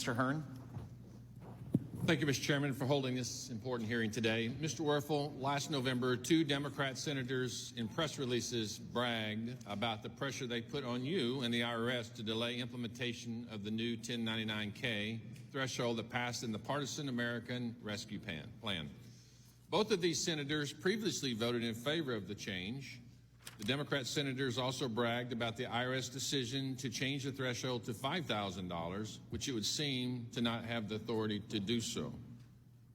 Mr. Hearn. Thank you, Mr. Chairman, for holding this important hearing today. Mr. Werfel, last November, 2 Democrat senators in press releases bragged about the pressure they put on you and the IRS to delay implementation of the new 1099-K threshold that passed in the Partisan American Rescue Plan. Both of these senators previously voted in favor of the change. The Democrat senators also bragged about the IRS decision to change the threshold to $5,000, which it would seem to not have the authority to do so.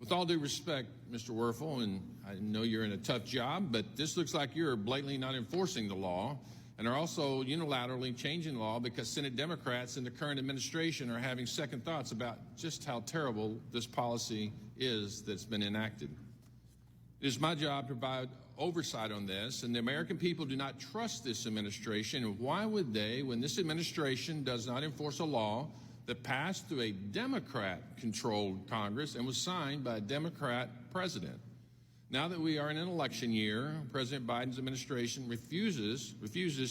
With all due respect, Mr. Werfel, and I know you're in a tough job, but this looks like you're blatantly not enforcing the law and are also unilaterally changing law because Senate Democrats in the current administration are having second thoughts about just how terrible this policy is that's been enacted. It is my job to provide oversight on this, and the American people do not trust this administration. And why would they, when this administration does not enforce a law that passed through a Democrat-controlled Congress and was signed by a Democrat president? Now that we are in an election year, President Biden's administration refuses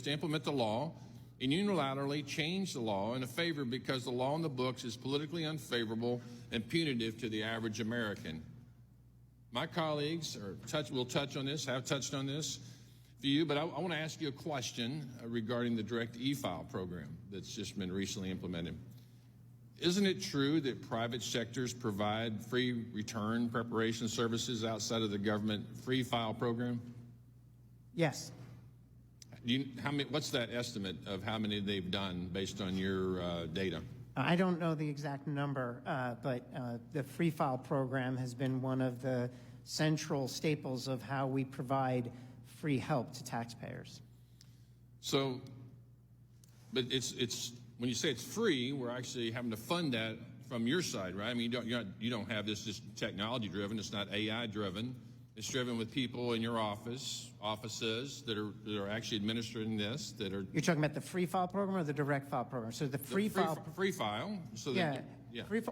to implement the law and unilaterally change the law in a favor because the law on the books is politically unfavorable and punitive to the average American. My colleagues will touch on this, have touched on this for you, but I want to ask you a question regarding the direct e-file program that's just been recently implemented. Isn't it true that private sectors provide free return preparation services outside of the government free file program? Yes. What's that estimate of how many they've done based on your data? I don't know the exact number, but the free file program has been one of the central staples of how we provide free help to taxpayers. So, but it's when you say it's free, we're actually having to fund that from your side, right? I mean, you don't have this just technology driven. It's not AI driven. It's driven with people in your offices that are actually administering this. You're talking about the free file program or the direct file program? So the free file. So yeah.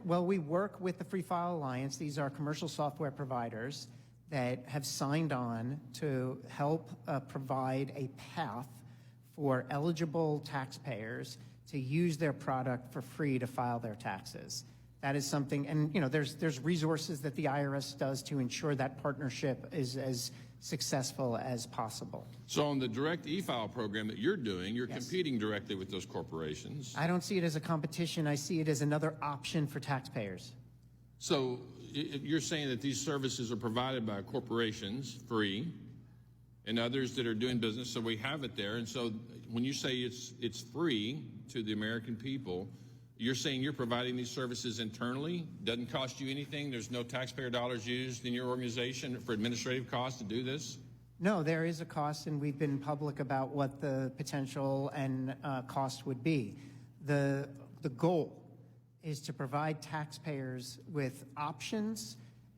Well, we work with the Free File Alliance. These are commercial software providers that have signed on to help provide a path for eligible taxpayers to use their product for free to file their taxes. That is something, and there's resources that the IRS does to ensure that partnership is as successful as possible. So on the direct e-file program that you're doing, you're Yes. competing directly with those corporations. I don't see it as a competition. I see it as another option for taxpayers. So you're saying that these services are provided by corporations free and others that are doing business, so we have it there. And so when you say it's free to the American people, you're saying you're providing these services internally, doesn't cost you anything, there's no taxpayer dollars used in your organization for administrative costs to do this? No, there is a cost, and we've been public about what the potential and cost would be. The goal is to provide taxpayers with options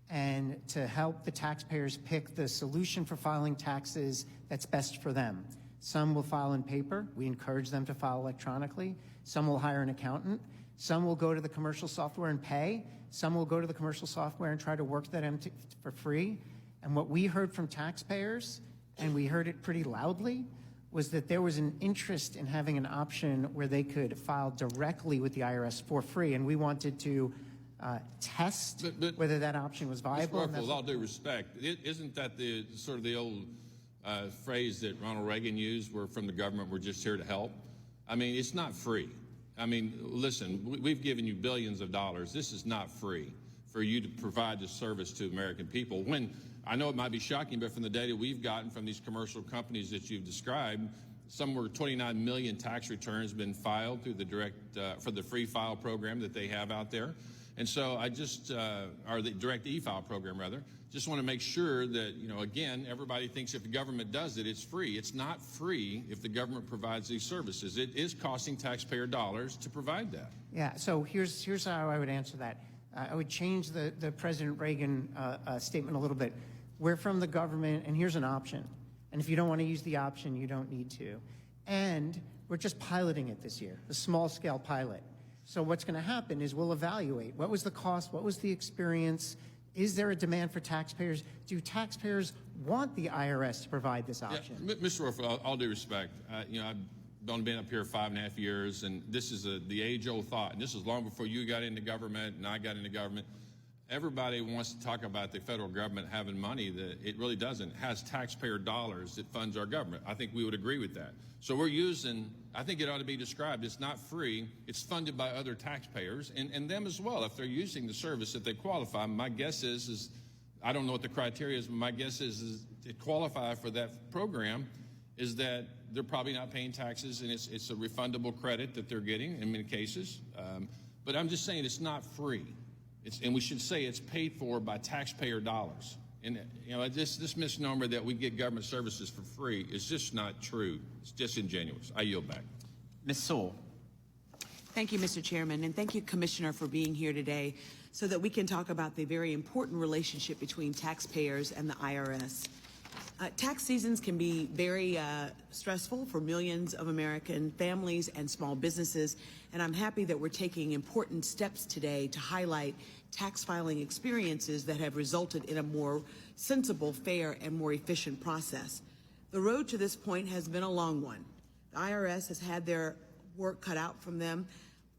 and to help the taxpayers pick the solution for filing taxes that's best for them. Some will file in paper. We encourage them to file electronically. Some will hire an accountant. Some will go to the commercial software and pay. Some will go to the commercial software and try to work that for free. And what we heard from taxpayers, and we heard it pretty loudly, was that there was an interest in having an option where they could file directly with the IRS for free. And we wanted to test whether that option was viable. Mr. Werfel, with all due respect, isn't that the sort of the old phrase that Ronald Reagan used, we're from the government, we're just here to help? I mean, it's not free. I mean, listen, we've given you billions of dollars. This is not free for you to provide this service to American people. When I know it might be shocking, but from the data we've gotten from these commercial companies that you've described, somewhere 29 million tax returns been filed through the direct for the free file program that they have out there. And so I just, or the direct e-file program rather, just want to make sure that, again, everybody thinks if the government does it, it's free. It's not free if the government provides these services. It is costing taxpayer dollars to provide that. Yeah, so here's how I would answer that. I would change the President Reagan statement a little bit. We're from the government, and here's an option. And if you don't want to use the option, you don't need to. And we're just piloting it this year, a small-scale pilot. So what's going to happen is we'll evaluate what was the cost, what was the experience, is there a demand for taxpayers? Do taxpayers want the IRS to provide this option? Yeah, Mr. Werfel, all due respect, I've only been up here 5.5 years, and this is the age-old thought, and this is long before you got into government and I got into government. Everybody wants to talk about the federal government having money that it really doesn't. It has taxpayer dollars that funds our government. I think we would agree with that. So we're using, I think it ought to be described, it's not free, it's funded by other taxpayers and them as well. If they're using the service, if they qualify, my guess is I don't know what the criteria is, but my guess is to qualify for that program is that they're probably not paying taxes, and it's a refundable credit that they're getting in many cases. But I'm just saying it's not free. And we should say it's paid for by taxpayer dollars. And this misnomer that we get government services for free is just not true. It's disingenuous. I yield back. Ms. Sewell. Thank you, Mr. Chairman, and thank you, Commissioner, for being here today so that we can talk about the very important relationship between taxpayers and the IRS. Tax seasons can be very stressful for millions of American families and small businesses, and I'm happy that we're taking important steps today to highlight tax filing experiences that have resulted in a more sensible, fair, and more efficient process. The road to this point has been a long one. The IRS has had their work cut out for them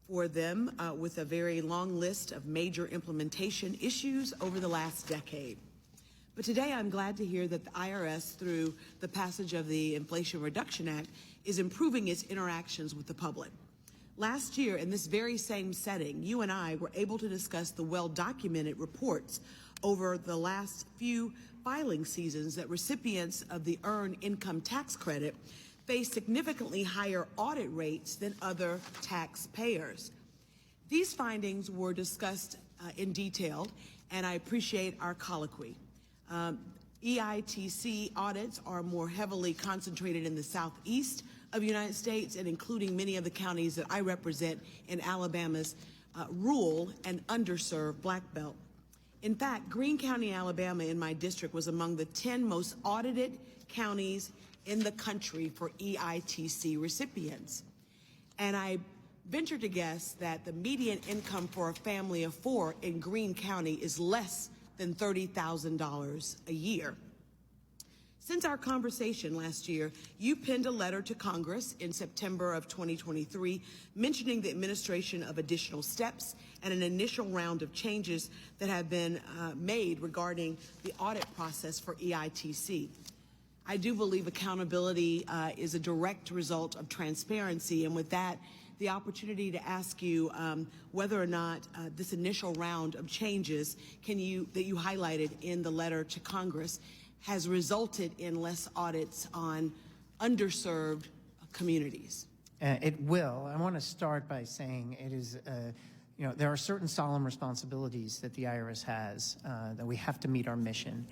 with a very long list of major implementation issues over the last decade. But today I'm glad to hear that the IRS, through the passage of the Inflation Reduction Act, is improving its interactions with the public. Last year, in this very same setting, you and I were able to discuss the well-documented reports over the last few filing seasons that recipients of the Earned Income Tax Credit face significantly higher audit rates than other taxpayers. These findings were discussed in detail, and I appreciate our colloquy. EITC audits are more heavily concentrated in the southeast of the United States and including many of the counties that I represent in Alabama's rural and underserved Black Belt. In fact, Greene County, Alabama, in my district, was among the 10 most audited counties in the country for EITC recipients. And I venture to guess that the median income for a family of 4 in Greene County is less than $30,000 a year. Since our conversation last year, you penned a letter to Congress in September of 2023 mentioning the administration of additional steps and an initial round of changes that have been made regarding the audit process for EITC. I do believe accountability is a direct result of transparency, and with that, the opportunity to ask you whether or not this initial round of changes that you highlighted in the letter to Congress has resulted in less audits on underserved communities. It will. I want to start by saying it is, there are certain solemn responsibilities that the IRS has that we have to meet our mission.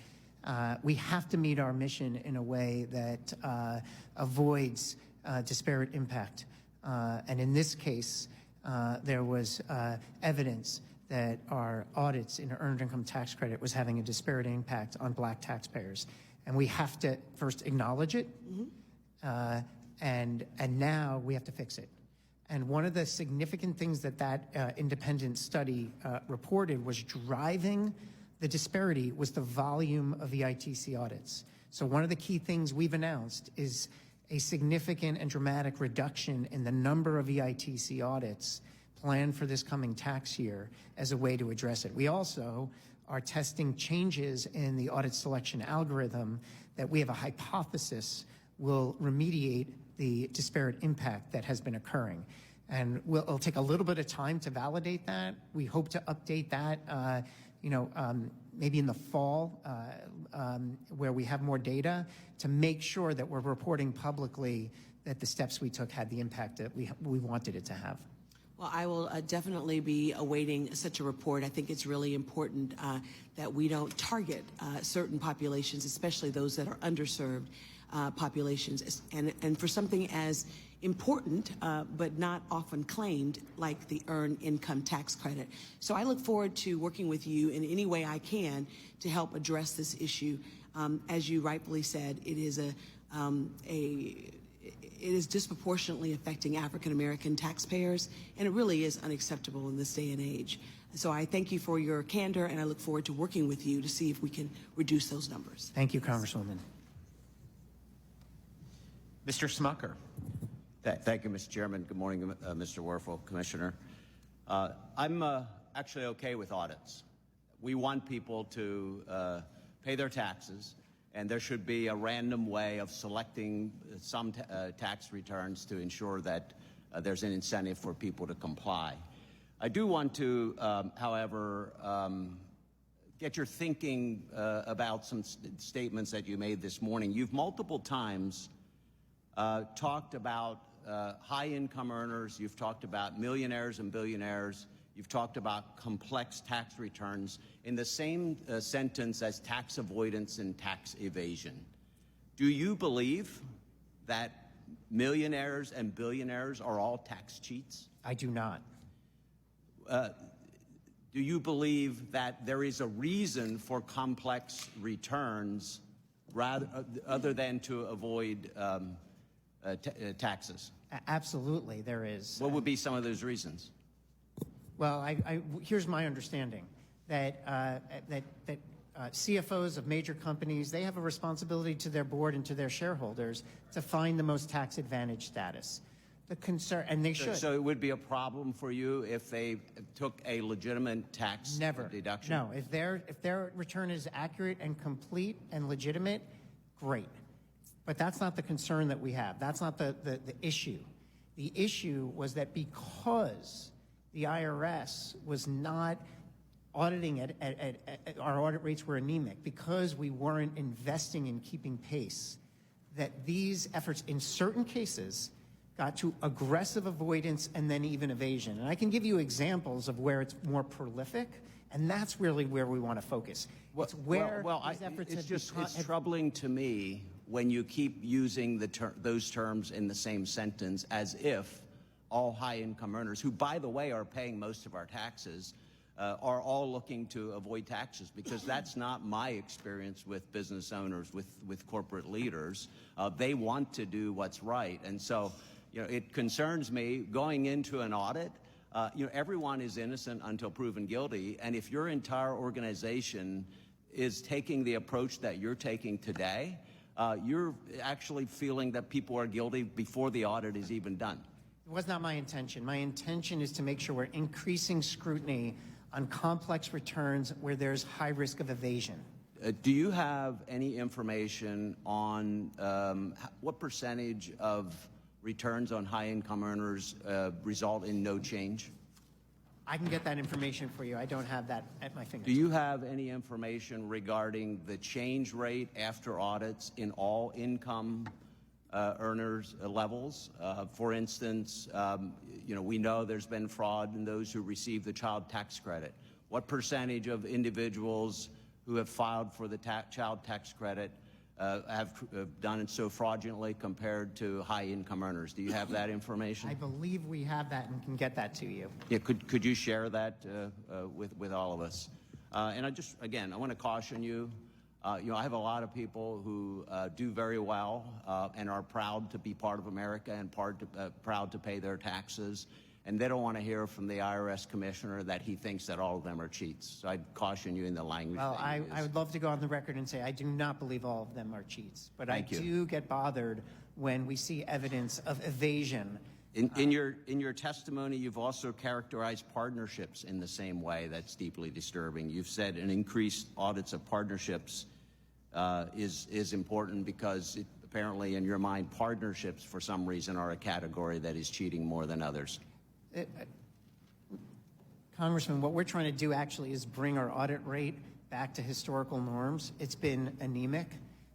We have to meet our mission in a way that avoids disparate impact. And in this case, there was evidence that our audits in Earned Income Tax Credit was having a disparate impact on Black taxpayers. And we have to first acknowledge it, and now we have to fix it. And one of the significant things that independent study reported was driving the disparity was the volume of EITC audits. So one of the key things we've announced is a significant and dramatic reduction in the number of EITC audits planned for this coming tax year as a way to address it. We also are testing changes in the audit selection algorithm that we have a hypothesis will remediate the disparate impact that has been occurring. And it'll take a little bit of time to validate that. We hope to update that, maybe in the fall, where we have more data to make sure that we're reporting publicly that the steps we took had the impact that we wanted it to have. Well, I will definitely be awaiting such a report. I think it's really important that we don't target certain populations, especially those that are underserved populations, and for something as important but not often claimed like the Earned Income Tax Credit. So I look forward to working with you in any way I can to help address this issue. As you rightfully said, it is disproportionately affecting African American taxpayers, and it really is unacceptable in this day and age. So I thank you for your candor, and I look forward to working with you to see if we can reduce those numbers. Thank you, Congresswoman. Mr. Smucker. Thank you, Mr. Chairman. Good morning, Mr. Werfel, Commissioner. I'm actually okay with audits. We want people to pay their taxes, and there should be a random way of selecting some tax returns to ensure that there's an incentive for people to comply. I do want to, however, get your thinking about some statements that you made this morning. You've multiple times talked about high-income earners. You've talked about millionaires and billionaires. You've talked about complex tax returns in the same sentence as tax avoidance and tax evasion. Do you believe that millionaires and billionaires are all tax cheats? I do not. Do you believe that there is a reason for complex returns other than to avoid taxes? Absolutely, there is. What would be some of those reasons? Well, here's my understanding, that CFOs of major companies, they have a responsibility to their board and to their shareholders to find the most tax advantage status. The concern, and they should. So it would be a problem for you if they took a legitimate tax deduction? No, if their return is accurate and complete and legitimate, great. But that's not the concern that we have. That's not the issue. The issue was that because the IRS was not auditing our audit rates were anemic, because we weren't investing in keeping pace, that these efforts in certain cases got to aggressive avoidance and then even evasion. And I can give you examples of where it's more prolific, and that's really where we want to focus. It's where these efforts it's troubling to me when you keep using those terms in the same sentence as if all high-income earners, who, by the way, are paying most of our taxes, are all looking to avoid taxes, because that's not my experience with business owners, with corporate leaders. They want to do what's right. And so, it concerns me going into an audit. Everyone is innocent until proven guilty. And if your entire organization is taking the approach that you're taking today, you're actually feeling that people are guilty before the audit is even done. It was not my intention. My intention is to make sure we're increasing scrutiny on complex returns where there's high risk of evasion. Do you have any information on what percentage of returns on high-income earners result in no change? I can get that information for you. I don't have that at my fingertips. Do you have any information regarding the change rate after audits in all income earners levels? For instance, we know there's been fraud in those who receive the child tax credit. What percentage of individuals who have filed for the child tax credit have done it so fraudulently compared to high-income earners? Do you have that information? I believe we have that and can get that to you. Yeah, could you share that with all of us? And I want to caution you. I have a lot of people who do very well and are proud to be part of America and proud to pay their taxes. And they don't want to hear from the IRS commissioner that he thinks that all of them are cheats. So I'd caution you in the language. Well, I would love to go on the record and say I do not believe all of them are cheats. But I do get bothered when we see evidence of evasion. In your testimony, you've also characterized partnerships in the same way. That's deeply disturbing. You've said an increased audits of partnerships is important because apparently in your mind, partnerships for some reason are a category that is cheating more than others. Congressman, what we're trying to do actually is bring our audit rate back to historical norms. It's been anemic.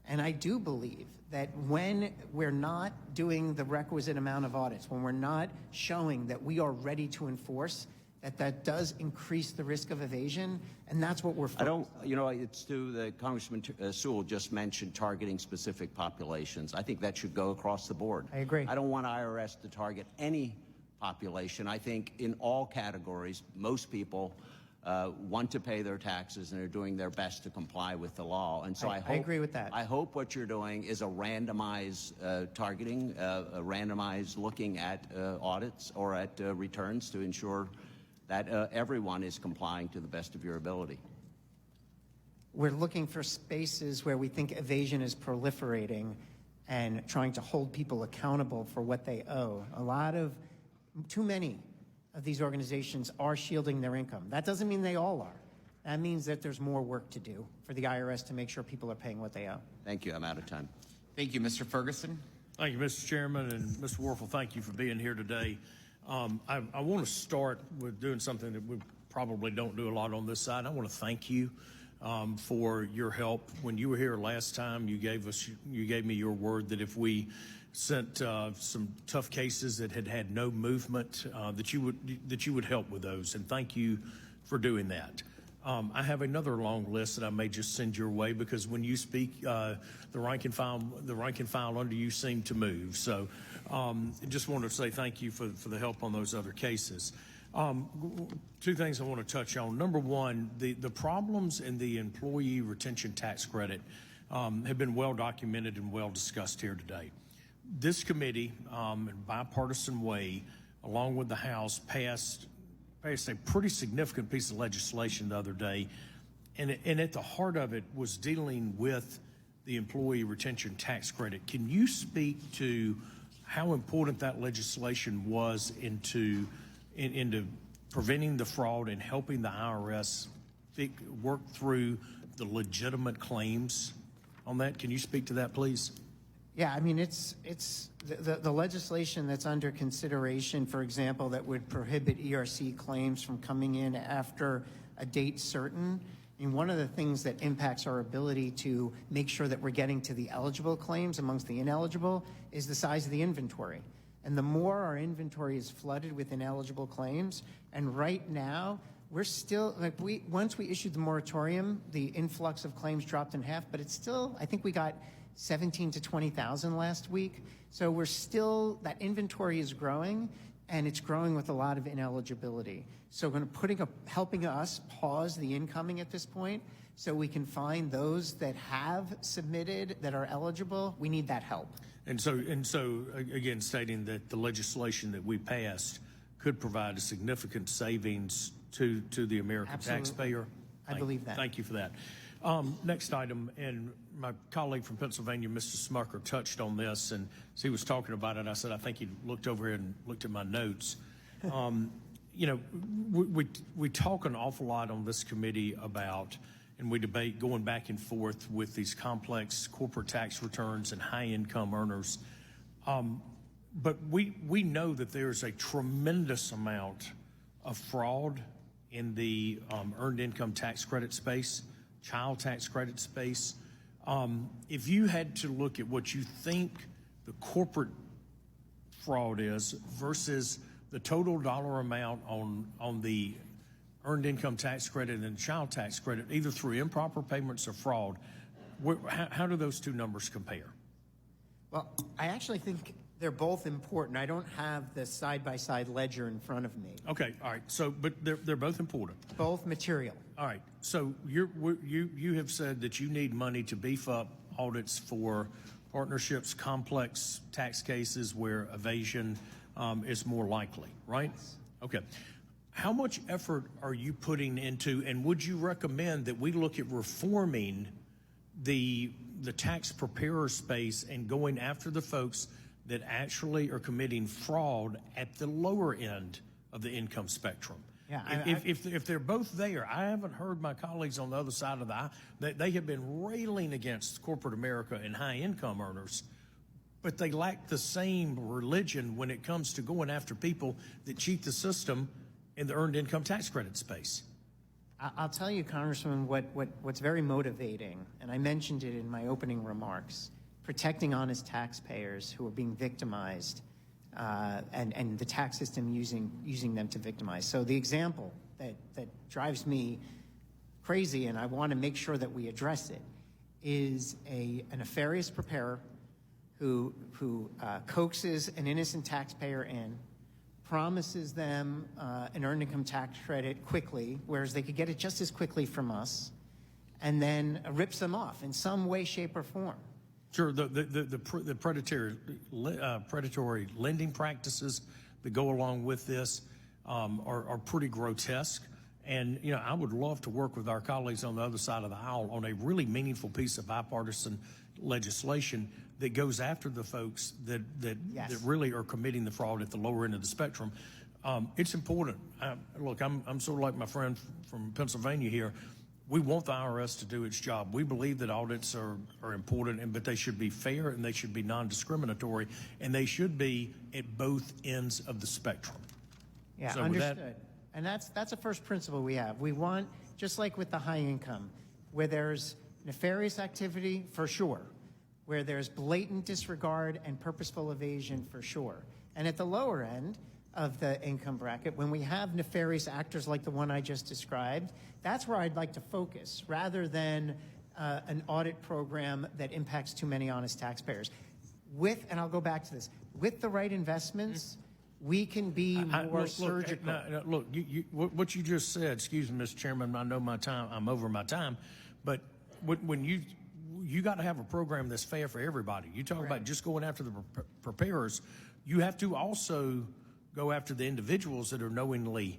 And I do believe that when we're not doing the requisite amount of audits, when we're not showing that we are ready to enforce, that does increase the risk of evasion, and that's what we're focused on. It's to the Congressman Sewell just mentioned targeting specific populations. I think that should go across the board. I agree. I don't want IRS to target any population. I think in all categories, most people want to pay their taxes and are doing their best to comply with the law. And so I agree with that. I hope what you're doing is a randomized targeting, a randomized looking at audits or at returns to ensure that everyone is complying to the best of your ability. We're looking for spaces where we think evasion is proliferating, and trying to hold people accountable for what they owe. Too many of these organizations are shielding their income. That doesn't mean they all are. That means that there's more work to do for the IRS to make sure people are paying what they owe. Thank you. I'm out of time. Thank you, Mr. Ferguson. Thank you, Mr. Chairman, and Mr. Werfel, thank you for being here today. I want to start with doing something that we probably don't do a lot on this side. I want to thank you for your help. When you were here last time, you gave me your word that if we sent some tough cases that had no movement, that you would help with those, and thank you for doing that. I have another long list that I may just send your way, because when you speak, the rank and file under you seem to move. So just wanted to say thank you for the help on those other cases. Two things I want to touch on. Number one, the problems in the employee retention tax credit have been well documented and well discussed here today. This committee, in a bipartisan way, along with the House, passed a pretty significant piece of legislation the other day, and at the heart of it was dealing with the employee retention tax credit. Can you speak to how important that legislation was into preventing the fraud and helping the IRS work through the legitimate claims on that? Can you speak to that, please? Yeah, I mean, it's the legislation that's under consideration, for example, that would prohibit ERC claims from coming in after a date certain. I mean, one of the things that impacts our ability to make sure that we're getting to the eligible claims amongst the ineligible is the size of the inventory. And the more our inventory is flooded with ineligible claims, and right now, we're still, once we issued the moratorium, the influx of claims dropped in half, but it's still, I think we got 17 to 20,000 last week. So we're still, that inventory is growing, and it's growing with a lot of ineligibility. So we're helping us pause the incoming at this point so we can find those that have submitted that are eligible. We need that help. And so again, stating that the legislation that we passed could provide a significant savings to the American taxpayer. I believe that. Thank you for that. Next item, and my colleague from Pennsylvania, Mr. Smucker, touched on this, and as he was talking about it, I said, I think he looked over here and looked at my notes. You know, we talk an awful lot on this committee about, and we debate going back and forth with these complex corporate tax returns and high-income earners. But we know that there's a tremendous amount of fraud in the earned income tax credit space, child tax credit space. If you had to look at what you think the corporate fraud is versus the total dollar amount on the earned income tax credit and child tax credit, either through improper payments or fraud, how do those two numbers compare? Well, I actually think they're both important. I don't have the side-by-side ledger in front of me. Okay, all right. So, but they're both important. Both material. All right. So you have said that you need money to beef up audits for partnerships, complex tax cases where evasion is more likely, right? Okay. How much effort are you putting into, and would you recommend that we look at reforming the tax preparer space and going after the folks that actually are committing fraud at the lower end of the income spectrum? Yeah, if they're both there, I haven't heard my colleagues on the other side of the aisle, they have been railing against corporate America and high income earners, but they lack the same religion when it comes to going after people that cheat the system in the earned income tax credit space. I'll tell you, Congressman, what's very motivating, and I mentioned it in my opening remarks, protecting honest taxpayers who are being victimized and the tax system using them to victimize. So the example that drives me crazy, and I want to make sure that we address it, is a nefarious preparer who coaxes an innocent taxpayer in, promises them an earned income tax credit quickly, whereas they could get it just as quickly from us, and then rips them off in some way, shape, or form. Sure, the predatory lending practices that go along with this are pretty grotesque, And, you know, I would love to work with our colleagues on the other side of the aisle on a really meaningful piece of bipartisan legislation that goes after the folks that really are committing the fraud at the lower end of the spectrum. It's important. Look, I'm sort of like my friend from Pennsylvania here. We want the IRS to do its job. We believe that audits are important, but they should be fair and they should be non-discriminatory, and they should be at both ends of the spectrum. Yeah, So with that- understood. And that's a first principle we have. We want, just like with the high income, where there's nefarious activity, for sure, where there's blatant disregard and purposeful evasion, for sure. And at the lower end of the income bracket, when we have nefarious actors like the one I just described, that's where I'd like to focus, rather than an audit program that impacts too many honest taxpayers. And I'll go back to this, with the right investments, we can be more surgical. Look, what you just said, excuse me, Mr. Chairman, I know I'm over my time, but when you got to have a program that's fair for everybody. You talk about just going after the preparers. You have to also go after the individuals that are knowingly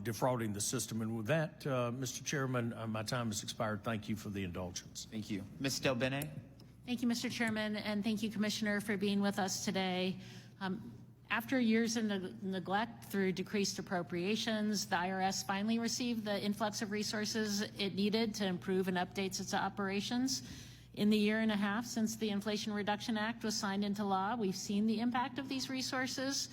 defrauding the system. And with that, Mr. Chairman, my time has expired. Thank you for the indulgence. Thank you. Ms. Del Bene? Thank you, Mr. Chairman, and thank you, Commissioner, for being with us today. After years of neglect through decreased appropriations, the IRS finally received the influx of resources it needed to improve and update its operations. In the year and a half since the Inflation Reduction Act was signed into law, we've seen the impact of these resources.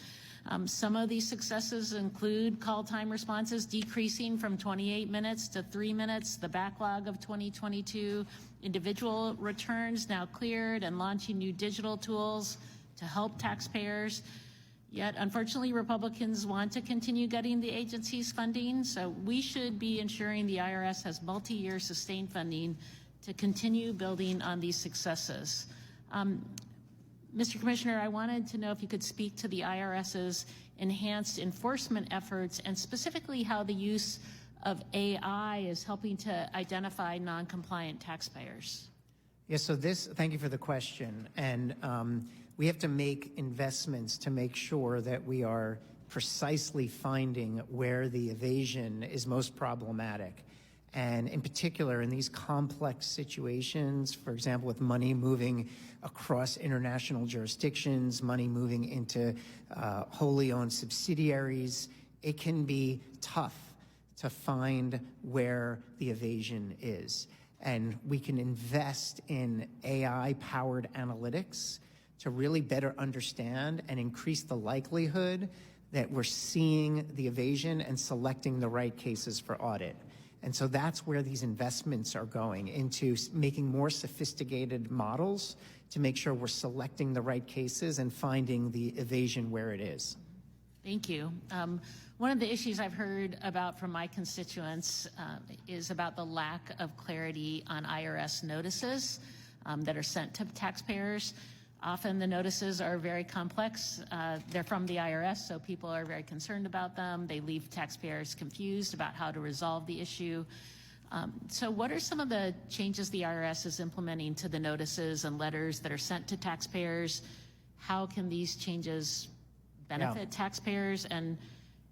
Some of these successes include call time responses decreasing from 28 minutes to 3 minutes, the backlog of 2022, individual returns now cleared, and launching new digital tools to help taxpayers. Yet, unfortunately, Republicans want to continue getting the agency's funding, so we should be ensuring the IRS has multi-year sustained funding to continue building on these successes. Mr. Commissioner, I wanted to know if you could speak to the IRS's enhanced enforcement efforts and specifically how the use of AI is helping to identify non-compliant taxpayers. Yeah, so thank you for the question. And we have to make investments to make sure that we are precisely finding where the evasion is most problematic. And in particular, in these complex situations, for example, with money moving across international jurisdictions, money moving into wholly owned subsidiaries, it can be tough to find where the evasion is. And we can invest in AI-powered analytics to really better understand and increase the likelihood that we're seeing the evasion and selecting the right cases for audit. And so that's where these investments are going, into making more sophisticated models to make sure we're selecting the right cases and finding the evasion where it is. Thank you. One of the issues I've heard about from my constituents is about the lack of clarity on IRS notices that are sent to taxpayers. Often the notices are very complex. They're from the IRS, so people are very concerned about them. They leave taxpayers confused about how to resolve the issue. So what are some of the changes the IRS is implementing to the notices and letters that are sent to taxpayers? How can these changes benefit taxpayers, and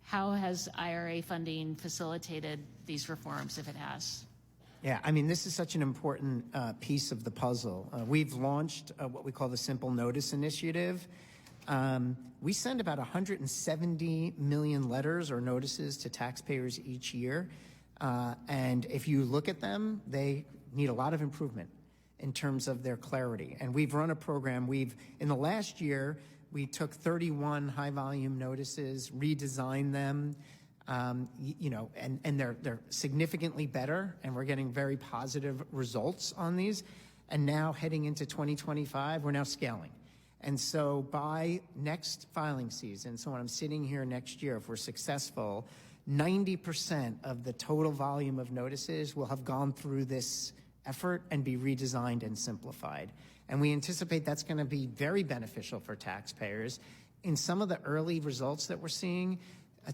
how has IRA funding facilitated these reforms, if it has? Yeah, I mean, this is such an important piece of the puzzle. We've launched what we call the Simple Notice Initiative. We send about 170 million letters or notices to taxpayers each year. And if you look at them, they need a lot of improvement in terms of their clarity. And we've run a program. In the last year, we took 31 high-volume notices, redesigned them, and they're significantly better, and we're getting very positive results on these. And now heading into 2025, we're now scaling. And so by next filing season, so when I'm sitting here next year, if we're successful, 90% of the total volume of notices will have gone through this effort and be redesigned and simplified. And we anticipate that's going to be very beneficial for taxpayers. In some of the early results that we're seeing,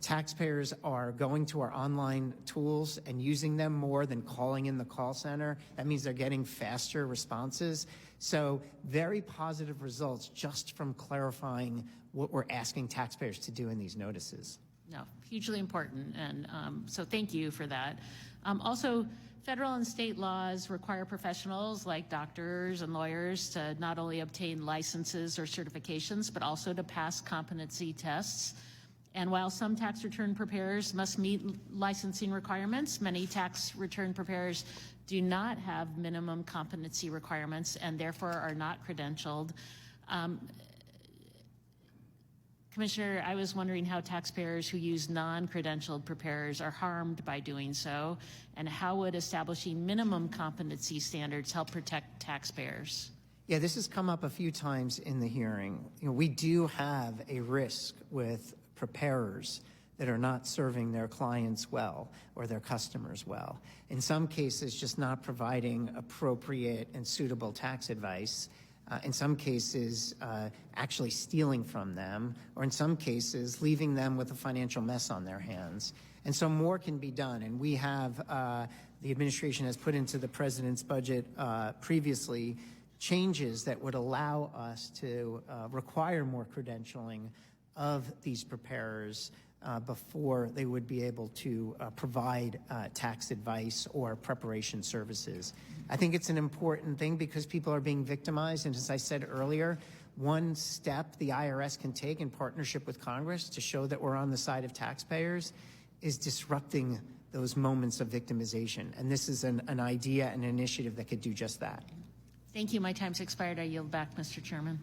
taxpayers are going to our online tools and using them more than calling in the call center. That means they're getting faster responses. So very positive results just from clarifying what we're asking taxpayers to do in these notices. No, hugely important, and so thank you for that. Also, federal and state laws require professionals like doctors and lawyers to not only obtain licenses or certifications, but also to pass competency tests. And while some tax return preparers must meet licensing requirements, many tax return preparers do not have minimum competency requirements and therefore are not credentialed. Commissioner, I was wondering how taxpayers who use non-credentialed preparers are harmed by doing so, and how would establishing minimum competency standards help protect taxpayers? Yeah, this has come up a few times in the hearing. We do have a risk with preparers that are not serving their clients well or their customers well. In some cases, just not providing appropriate and suitable tax advice. In some cases, actually stealing from them, or in some cases, leaving them with a financial mess on their hands. And so more can be done. And we have, the administration has put into the president's budget previously changes that would allow us to require more credentialing of these preparers before they would be able to provide tax advice or preparation services. I think it's an important thing because people are being victimized, and as I said earlier, one step the IRS can take in partnership with Congress to show that we're on the side of taxpayers is disrupting those moments of victimization, and this is an idea and an initiative that could do just that. Thank you. My time's expired. I yield back, Mr. Chairman.